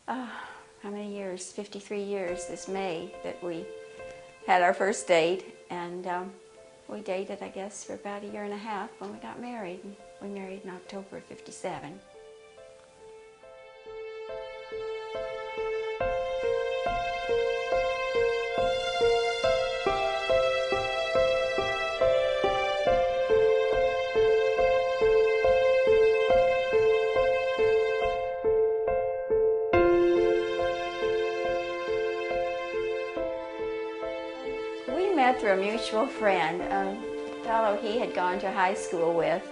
uh, how many years? 53 years this May that we had our first date, and we dated, I guess, for about a year and a half when we got married. And we married in October of '57. We met through a mutual friend, a fellow he had gone to high school with,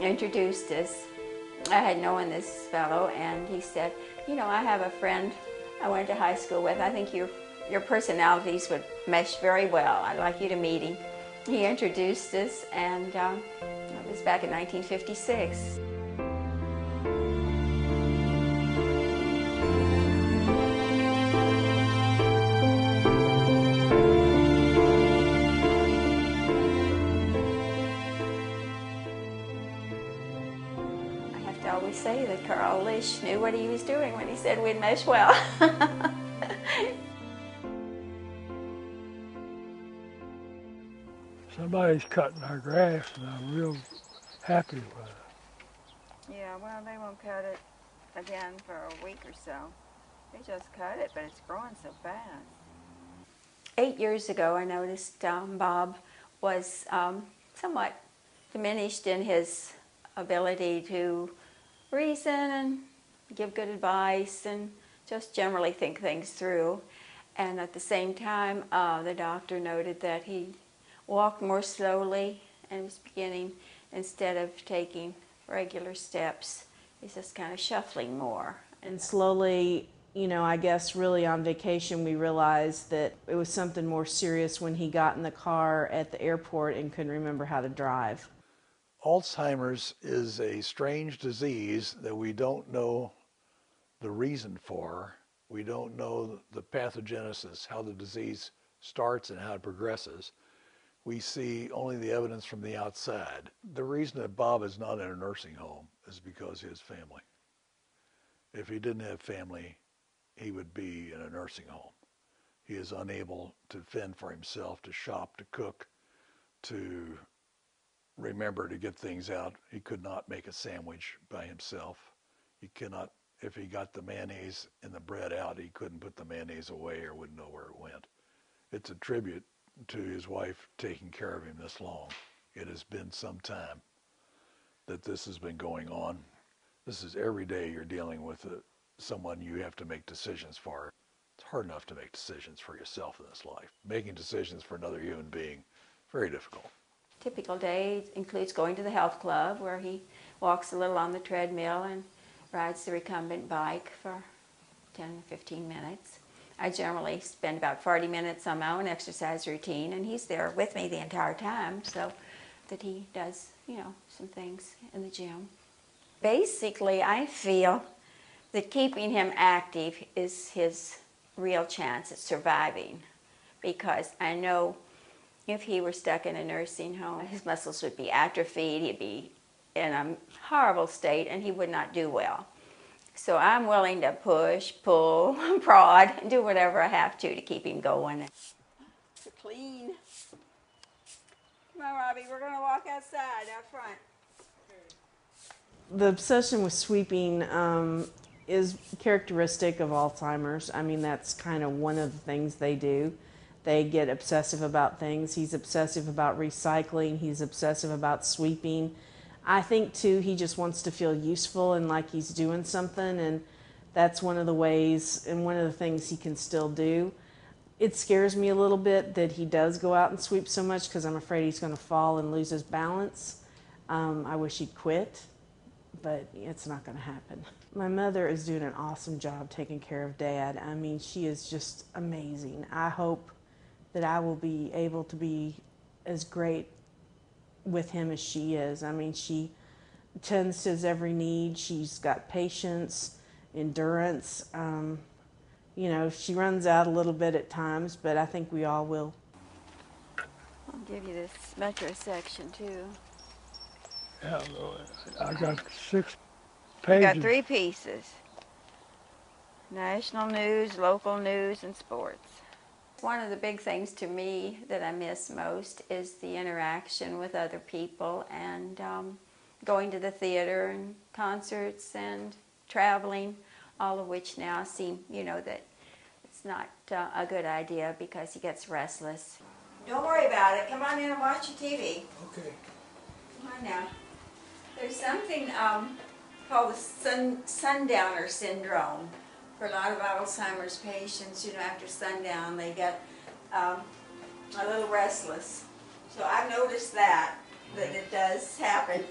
introduced us. I had known this fellow, and he said, you know, I have a friend I went to high school with. I think your personalities would mesh very well. I'd like you to meet him. He introduced us, and it was back in 1956. I always say that Carl Lish knew what he was doing when he said we'd mesh well. Somebody's cutting our grass, and I'm real happy with it. Yeah, well, they won't cut it again for a week or so. They just cut it, but it's growing so fast. 8 years ago, I noticed Bob was somewhat diminished in his ability to reason and give good advice and just generally think things through. And at the same time, the doctor noted that he walked more slowly and was beginning, instead of taking regular steps, he's just kind of shuffling more. And slowly, you know, I guess really on vacation we realized that it was something more serious when he got in the car at the airport and couldn't remember how to drive. Alzheimer's is a strange disease that we don't know the reason for. We don't know the pathogenesis, how the disease starts and how it progresses. We see only the evidence from the outside. The reason that Bob is not in a nursing home is because of his family. If he didn't have family, he would be in a nursing home. He is unable to fend for himself, to shop, to cook, to remember to get things out. He could not make a sandwich by himself. He cannot, if he got the mayonnaise and the bread out, he couldn't put the mayonnaise away or wouldn't know where it went. It's a tribute to his wife taking care of him this long. It has been some time that this has been going on. This is every day you're dealing with someone you have to make decisions for. It's hard enough to make decisions for yourself in this life. Making decisions for another human being, very difficult. Typical day includes going to the health club, where he walks a little on the treadmill and rides the recumbent bike for 10 or 15 minutes. I generally spend about 40 minutes on my own exercise routine, and he's there with me the entire time, so that he does, you know, some things in the gym. Basically, I feel that keeping him active is his real chance at surviving, because I know if he were stuck in a nursing home, his muscles would be atrophied, he'd be in a horrible state, and he would not do well. So I'm willing to push, pull, prod, and do whatever I have to keep him going. So clean. Come on, Robbie, we're going to walk outside, out front. The obsession with sweeping is characteristic of Alzheimer's. I mean, that's kind of one of the things they do. They get obsessive about things. He's obsessive about recycling. He's obsessive about sweeping. I think, too, he just wants to feel useful and like he's doing something, and that's one of the ways and one of the things he can still do. It scares me a little bit that he does go out and sweep so much, because I'm afraid he's going to fall and lose his balance. I wish he'd quit, but it's not going to happen. My mother is doing an awesome job taking care of Dad. I mean, she is just amazing. I hope that I will be able to be as great with him as she is. I mean, she tends to his every need. She's got patience, endurance. You know, she runs out a little bit at times, but I think we all will. I'll give you this metro section, too. Yeah, I got 6 pages. You got 3 pieces. National news, local news, and sports. One of the big things to me that I miss most is the interaction with other people and going to the theater and concerts and traveling, all of which now seem, that it's not a good idea because he gets restless. Don't worry about it. Come on in and watch your TV. Okay. Come on now. There's something called the sundowner syndrome. For a lot of Alzheimer's patients, after sundown, they get a little restless. So I've noticed that it does happen.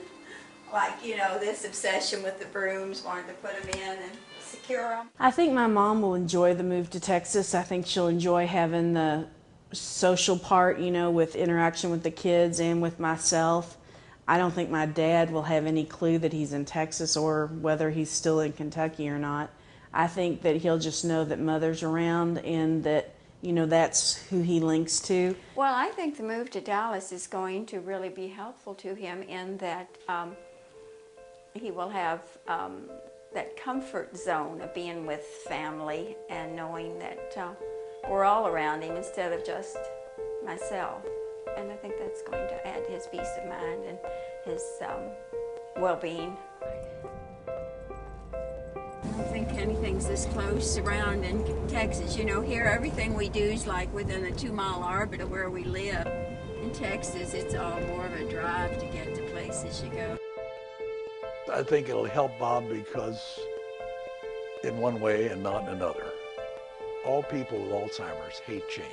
Like, this obsession with the brooms, wanting to put them in and secure them. I think my mom will enjoy the move to Texas. I think she'll enjoy having the social part, with interaction with the kids and with myself. I don't think my dad will have any clue that he's in Texas or whether he's still in Kentucky or not. I think that he'll just know that Mother's around and that, that's who he links to. Well, I think the move to Dallas is going to really be helpful to him in that he will have that comfort zone of being with family and knowing that we're all around him instead of just myself. And I think that's going to add to his peace of mind and his well-being. I don't think anything's this close around in Texas. Here everything we do is like within a 2-mile orbit of where we live. In Texas, it's all more of a drive to get to places you go. I think it'll help Bob because in one way and not in another. All people with Alzheimer's hate change.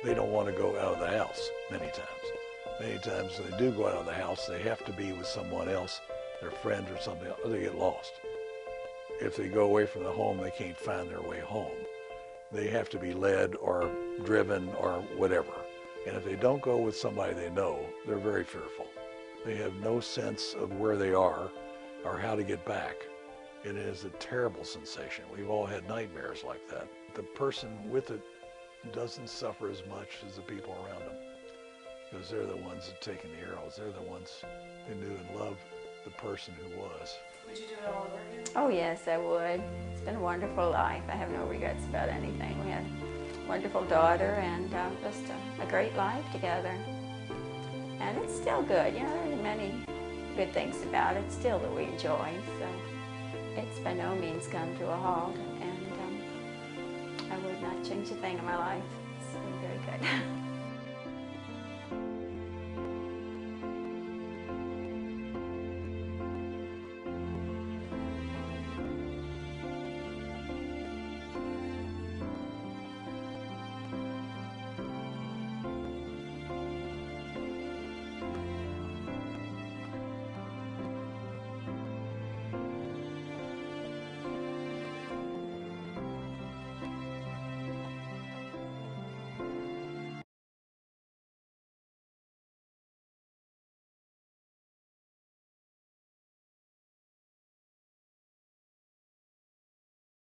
They don't want to go out of the house many times. Many times when they do go out of the house, they have to be with someone else, their friend or something, or they get lost. If they go away from the home, they can't find their way home. They have to be led or driven or whatever. And if they don't go with somebody they know, they're very fearful. They have no sense of where they are or how to get back. It is a terrible sensation. We've all had nightmares like that. The person with it doesn't suffer as much as the people around them because they're the ones that are taking the arrows. They're the ones who knew and loved the person who was. Would you do it all over again? Oh yes, I would. It's been a wonderful life. I have no regrets about anything. We had a wonderful daughter and just a great life together. And it's still good. There are many good things about it still that we enjoy. So it's by no means come to a halt. And I would not change a thing in my life. It's been very good.